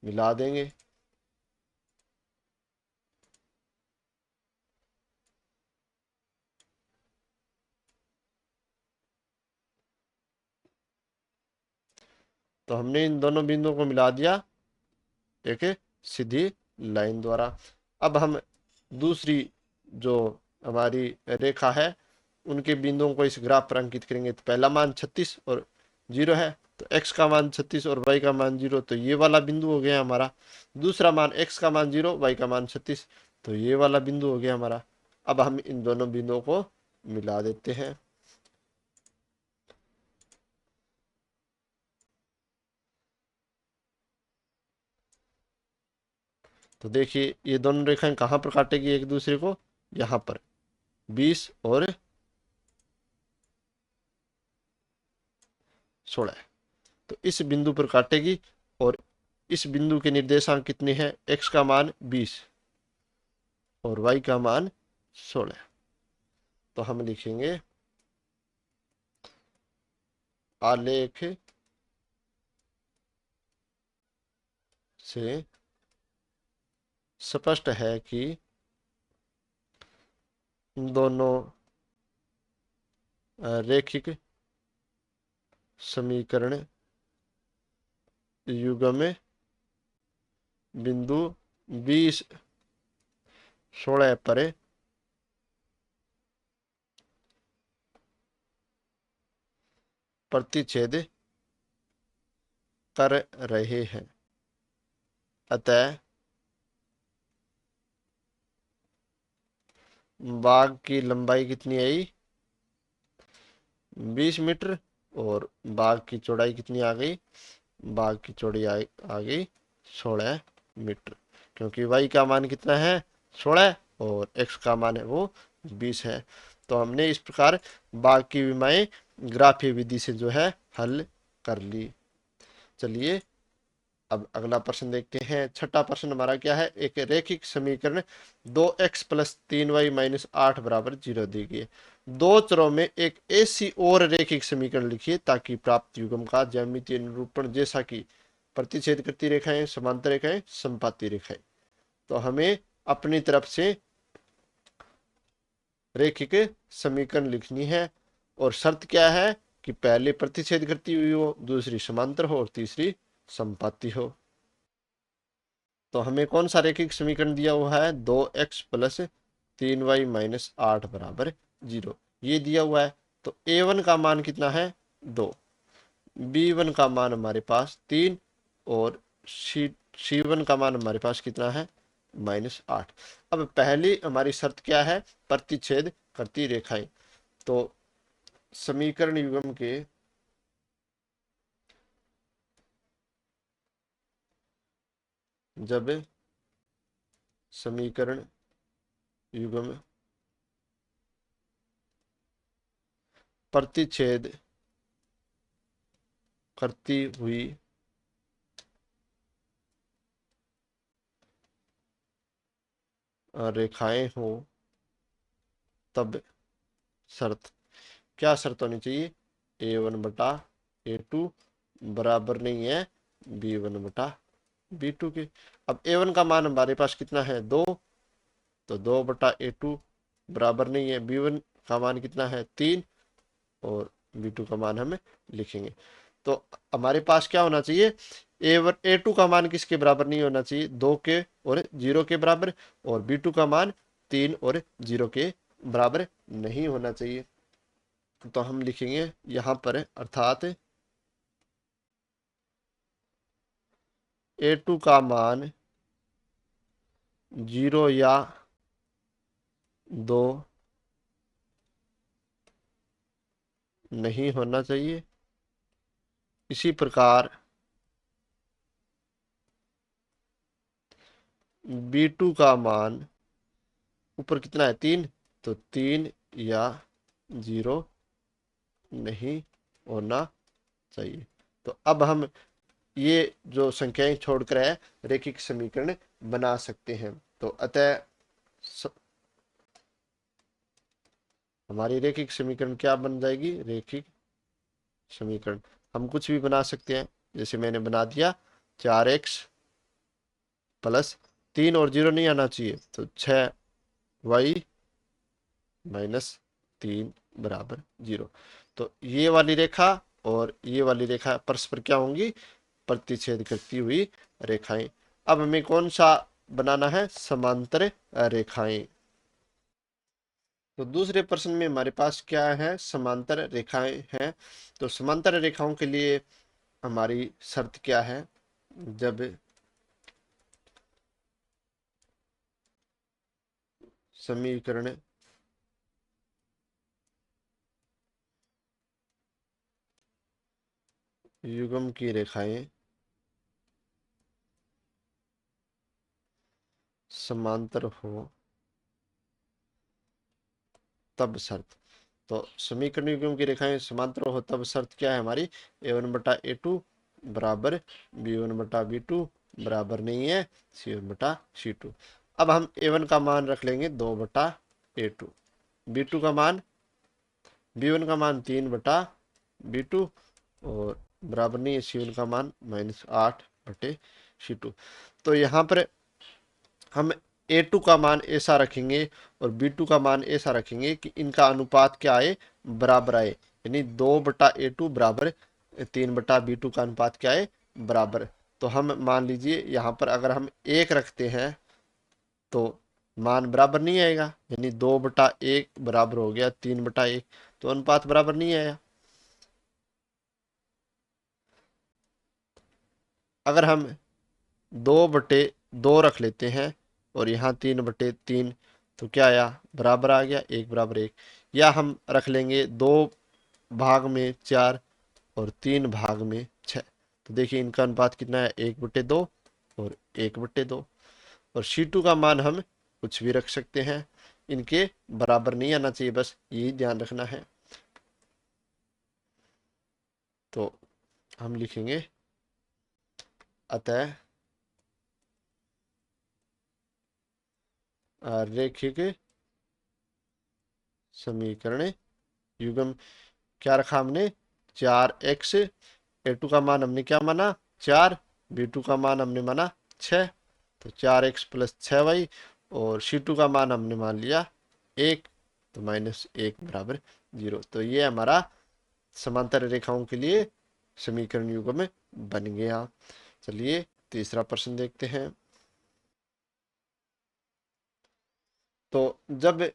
Speaker 1: मिला देंगे। तो हमने इन दोनों बिंदुओं को मिला दिया एक सीधी लाइन द्वारा। अब हम दूसरी जो हमारी रेखा है उनके बिंदुओं को इस ग्राफ पर अंकित करेंगे। तो पहला मान 36 और 0 है, तो x का मान 36 और y का मान 0, तो ये वाला बिंदु हो गया हमारा। दूसरा मान x का मान 0 y का मान 36, तो ये वाला बिंदु हो गया हमारा। अब हम इन दोनों बिंदुओं को मिला देते हैं। तो देखिए ये दोनों रेखाएं कहाँ पर काटेगी एक दूसरे को, यहाँ पर 20 और 16। तो इस बिंदु पर काटेगी, और इस बिंदु के निर्देशांक कितने हैं, x का मान 20 और y का मान 16। तो हम लिखेंगे आलेख से स्पष्ट है कि दोनों रैखिक समीकरण युग्म बिंदु 20 16 पर प्रतिच्छेद कर रहे हैं। अतः बाग की लंबाई कितनी आई, 20 मीटर, और बाग की चौड़ाई कितनी आ गई, बाग की चौड़ाई आ गई 16 मीटर, क्योंकि y का मान कितना है 16 और x का मान है वो 20 है। तो हमने इस प्रकार बाग की विमाएं ग्राफीय विधि से जो है हल कर ली। चलिए अब अगला प्रश्न देखते हैं। छठा प्रश्न हमारा क्या है, एक रैखिक समीकरण 2x प्लस 3y माइनस 8 बराबर 0 दी गई है। दो चरों में एक ऐसी और रैखिक समीकरण लिखिए ताकि प्राप्त युग्म का ज्यामितीय निरूपण, जैसा कि प्रतिच्छेद करती रेखाएं, समांतर रेखाएं, संपाती रेखाएं। तो हमें अपनी तरफ से रैखिक समीकरण लिखनी है, और शर्त क्या है कि पहले प्रतिच्छेद करती हुई हो, दूसरी समांतर हो और तीसरी संपाती हो। तो हमें कौन सा रैखिक समीकरण दिया हुआ है, 2x प्लस 3y माइनस 8 बराबर 0, ये दिया हुआ है। तो a1 का मान कितना है 2, b1 का मान हमारे पास 3, और c1 का मान हमारे पास कितना है -8। अब पहली हमारी शर्त क्या है, प्रतिच्छेद करती रेखाएं। तो समीकरण युग्म के जब समीकरण युग्म प्रतिच्छेद करती हुई रेखाएं हो, तब शर्त, क्या शर्त होनी चाहिए, a1 बटा a2 बराबर नहीं है b1 बटा B2 के। अब A1 का मान हमारे पास कितना है 2, तो 2/A2 बराबर नहीं है, B1 का मान कितना है 3 और B2 का मान हमें लिखेंगे। तो हमारे पास क्या होना चाहिए, A2 का मान किसके बराबर नहीं होना चाहिए, 2 के और 0 के बराबर, और B2 का मान 3 और 0 के बराबर नहीं होना चाहिए। तो हम लिखेंगे यहां पर अर्थात A2 का मान 0 या 2 नहीं होना चाहिए। इसी प्रकार B2 का मान ऊपर कितना है 3, तो 3 या 0 नहीं होना चाहिए। तो अब हम ये जो संख्याएं छोड़कर है रेखिक समीकरण बना सकते हैं। तो अतः स... हमारी रेखिक समीकरण क्या बन जाएगी, रेखिक समीकरण हम कुछ भी बना सकते हैं। जैसे मैंने बना दिया 4x प्लस 3 और 0 नहीं आना चाहिए, तो 6y माइनस 3 बराबर 0। तो ये वाली रेखा और ये वाली रेखा परस्पर क्या होंगी, प्रतिच्छेद करती हुई रेखाएं। अब हमें कौन सा बनाना है, समांतर रेखाएं। तो दूसरे प्रश्न में हमारे पास क्या है, समांतर रेखाएं हैं। तो समांतर रेखाओं के लिए हमारी शर्त क्या है, जब समीकरण युग्म की रेखाएं समांतर हो तब शर्त। तो समीकरण युग्म की रेखाएं समांतर हो तब शर्त क्या है हमारी, A1/A2 बराबर B1/B2 बराबर नहीं है C1/C2। अब हम A1 का मान रख लेंगे 2/A2, B2 का मान B1 का मान 3/B2 और बराबर नहीं है C1 का मान -8/C2। तो यहाँ पर हम A2 का मान ऐसा रखेंगे और B2 का मान ऐसा रखेंगे कि इनका अनुपात क्या आए, बराबर आए। यानी 2/A2 बराबर 3/B2 का अनुपात क्या है, बराबर। तो हम मान लीजिए यहाँ पर अगर हम 1 रखते हैं तो मान बराबर नहीं आएगा, यानी 2/1 बराबर हो गया 3/1, तो अनुपात बराबर नहीं आया। अगर हम 2/2 रख लेते हैं और यहाँ 3/3, तो क्या आया, बराबर आ गया 1/1। या हम रख लेंगे 2 भाग में 4 और 3 भाग में 6, तो देखिए इनका अनुपात कितना है, 1/2 और 1/2। और C2 का मान हम कुछ भी रख सकते हैं, इनके बराबर नहीं आना चाहिए, बस यही ध्यान रखना है। तो हम लिखेंगे अतः रैखिक समीकरण युग्म क्या रखा हमने, 4x, A2 का मान हमने क्या माना 4, B2 का मान हमने माना 6, तो 4x प्लस 6y, और C2 का मान हमने मान लिया 1, तो -1 बराबर 0। तो ये हमारा समांतर रेखाओं के लिए समीकरण युग्म बन गया। चलिए तीसरा प्रश्न देखते हैं। तो जब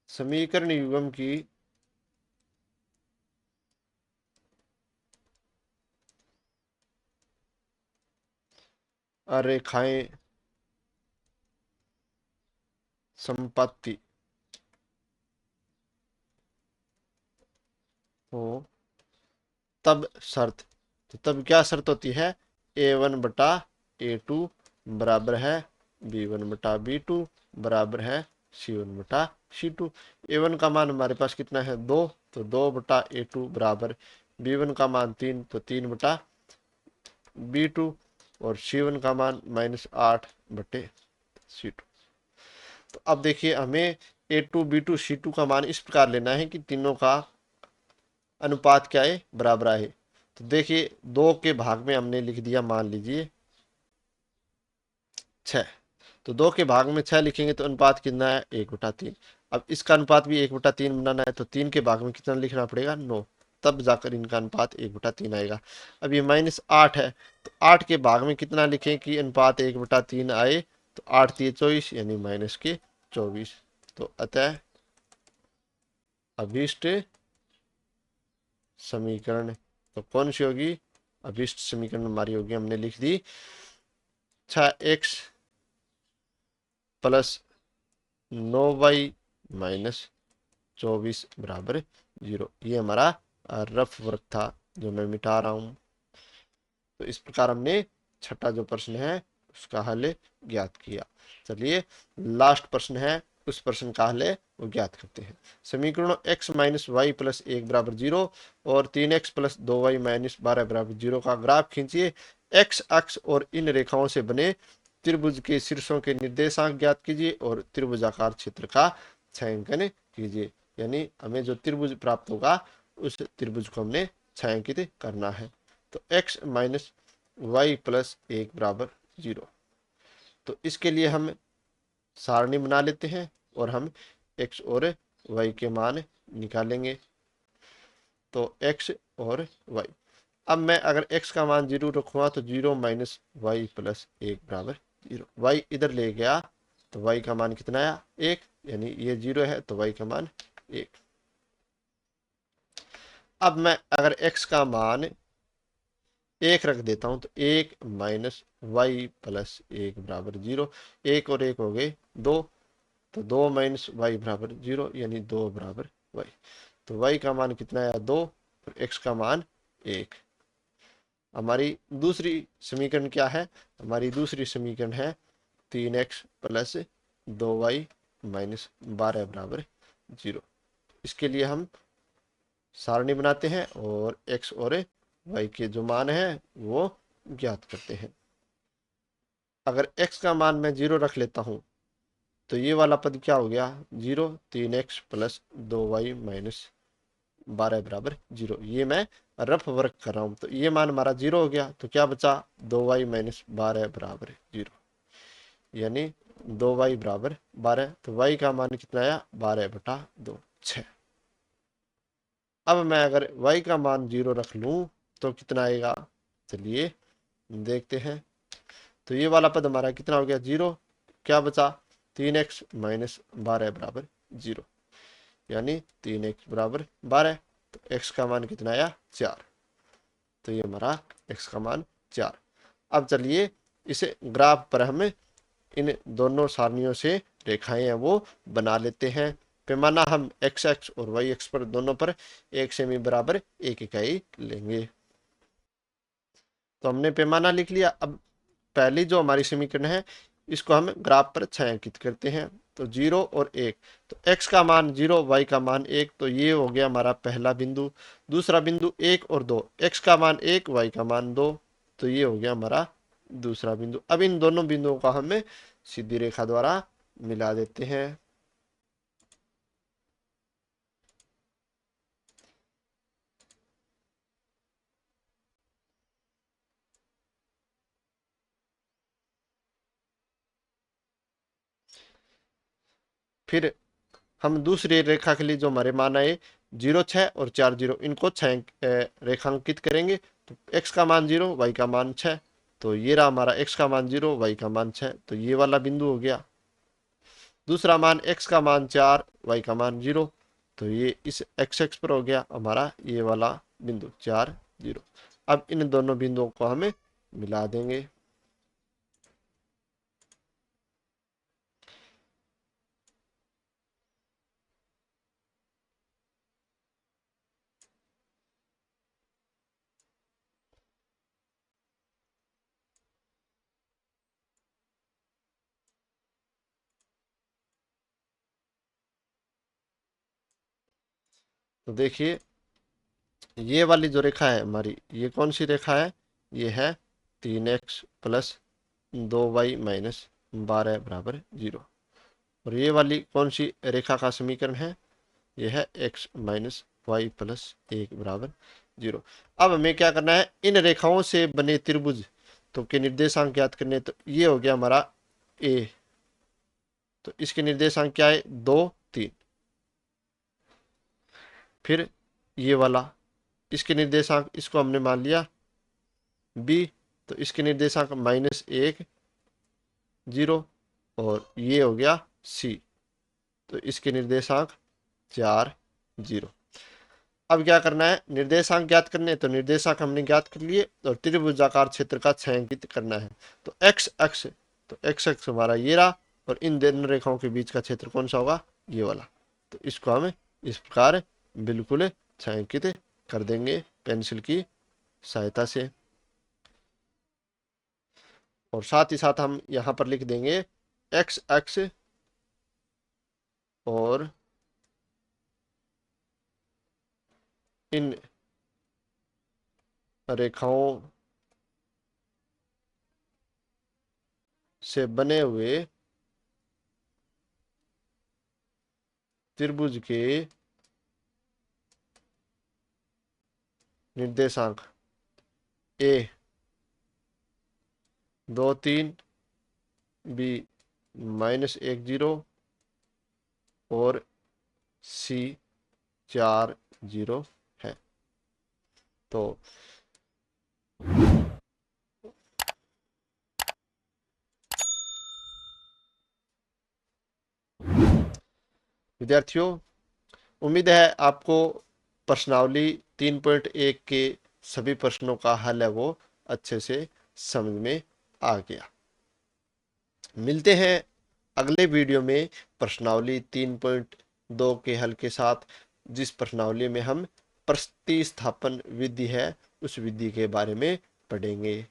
Speaker 1: समीकरण युग्म की रेखाएं संपत्ति हो तब शर्त, तो तब क्या शर्त होती है, A1/A2 बराबर है B1/B2 बराबर है C1/C2। A1 का मान हमारे पास कितना है 2, तो 2/A2 बराबर B1 का मान 3, तो 3/B2 और C1 का मान -8/C2। तो अब देखिए हमें A2 B2 C2 का मान इस प्रकार लेना है कि तीनों का अनुपात क्या है, बराबर है। तो देखिए 2 के भाग में हमने लिख दिया, मान लीजिए 6। तो 2 के भाग में 6 लिखेंगे तो अनुपात कितना है, 1/3। अब इसका अनुपात भी 1/3 बनाना है, तो 3 के भाग में कितना लिखना पड़ेगा, 9, तब जाकर इनका अनुपात 1/3 आएगा। अब ये -8 है, तो 8 के भाग में कितना लिखें कि अनुपात 1/3 आए, तो 8 3 24 यानी -24। तो अतः अभिष्ट समीकरण तो कौन सी होगी, अभिष्ट समीकरण हमारी होगी, हमने लिख दी 6x + 9y - 24 बराबर 0। ये हमारा रफ वर्क था जो मैं मिटा रहा हूं। तो इस प्रकार हमने छठा जो प्रश्न है उसका हल ज्ञात किया। चलिए लास्ट प्रश्न है, उस प्रश्न का हल वो ज्ञात करते हैं। समीकरणों x - y + 1 बराबर 0 और 3x + 2y - 12 बराबर 0 का ग्राफ खींचिए। x अक्ष और इन रेखाओं से बने त्रिभुज के शीर्षों के निर्देशांक ज्ञात कीजिए और त्रिभुजाकार क्षेत्र का छायांकन कीजिए। यानी हमें जो त्रिभुज प्राप्त होगा उस त्रिभुज को हमने छायांकित करना है। तो x - y + 1 बराबर 0। तो इसके लिए हम सारणी बना लेते हैं और हम x और y के मान निकालेंगे। तो x और y, अब मैं अगर x का मान 0 रखूंगा तो 0 - y + 1 बराबर 0। y इधर ले गया तो y का मान कितना आया, 1, यानी ये 0 है तो y का मान 1। अब मैं अगर x का मान 1 रख देता हूं तो 1 - y + 1 बराबर 0। 1 और 1 हो गए 2, तो 2 - y बराबर 0 यानी 2 बराबर y। तो y का मान कितना है, 2, और x का मान 1। हमारी दूसरी समीकरण क्या है, हमारी दूसरी समीकरण है 3x + 2y - 12 बराबर 0। इसके लिए हम सारणी बनाते हैं और x और y के जो मान है वो ज्ञात करते हैं। अगर x का मान मैं 0 रख लेता हूं तो ये वाला पद क्या हो गया, 0। 3x + 2y - 12 बराबर 0। ये मैं रफ वर्क कर रहा हूं, तो ये मान हमारा 0 हो गया, तो क्या बचा, 2y - 12 बराबर 0, यानी 2y बराबर 12। तो y का मान कितना आया, 12/2, 6। अब मैं अगर y का मान 0 रख लूं तो कितना आएगा, चलिए देखते हैं। तो ये वाला पद हमारा कितना हो गया, 0। क्या बचा, 3x - 12 बराबर 0, यानी 3x बराबर 12। तो x का मान कितना आया, 4। तो ये हमारा x का मान 4। अब चलिए इसे ग्राफ पर हम इन दोनों सारणियों से रेखाएं हैं वो बना लेते हैं। पैमाना हम x अक्ष और y अक्ष पर दोनों पर 1 सेमी बराबर 1 इकाई लेंगे। तो हमने पैमाना लिख लिया। अब पहली जो हमारी समीकरण है इसको हम ग्राफ पर छायांकित करते हैं। तो 0 और 1, तो x का मान 0, y का मान 1, तो ये हो गया हमारा पहला बिंदु। दूसरा बिंदु 1 और 2, x का मान 1, y का मान 2, तो ये हो गया हमारा दूसरा बिंदु। अब इन दोनों बिंदुओं का हमें सीधी रेखा द्वारा मिला देते हैं। फिर हम दूसरी रेखा के लिए जो हमारे मान आए 0 6 और 4 0, इनको रेखांकित करेंगे। तो x का मान 0, y का मान 6, तो ये रहा हमारा x का मान 0, y का मान 6, तो ये वाला बिंदु हो गया। दूसरा मान x का मान 4, y का मान 0, तो ये इस x एक्स पर हो गया हमारा ये वाला बिंदु 4 0। अब इन दोनों बिंदुओं को हमें मिला देंगे। तो देखिए ये वाली जो रेखा है हमारी, ये कौन सी रेखा है, ये है 3x + 2y - 12 बराबर 0। और ये वाली कौन सी रेखा का समीकरण है, यह है x - y + 1 बराबर 0। अब हमें क्या करना है, इन रेखाओं से बने त्रिभुज तो के निर्देशांक ज्ञात करने। तो ये हो गया हमारा ए, तो इसके निर्देशांक क्या है, 2 3। फिर ये वाला, इसके निर्देशांक, इसको हमने मान लिया बी, तो इसके निर्देशांक -1 0। और ये हो गया सी, तो इसके निर्देशांक 4 0। अब क्या करना है, निर्देशांक ज्ञात करने, तो निर्देशांक हमने ज्ञात कर लिए और त्रिभुजाकार क्षेत्र का छायांकित करना है। तो एक्स अक्ष, तो एक्स अक्ष हमारा ये रहा और इन दोनों रेखाओं के बीच का क्षेत्र कौन सा होगा, ये वाला। तो इसको हम इस प्रकार बिल्कुल छायांकित कर देंगे पेंसिल की सहायता से। और साथ ही साथ हम यहां पर लिख देंगे एक्स अक्ष और इन रेखाओं से बने हुए त्रिभुज के निर्देशांक ए 2 3, बी -1 0 और सी 4 0 है। तो विद्यार्थियों, उम्मीद है आपको प्रश्नावली 3.1 के सभी प्रश्नों का हल है वो अच्छे से समझ में आ गया। मिलते हैं अगले वीडियो में प्रश्नावली 3.2 के हल के साथ, जिस प्रश्नावली में हम प्रतिस्थापन विधि है उस विधि के बारे में पढ़ेंगे।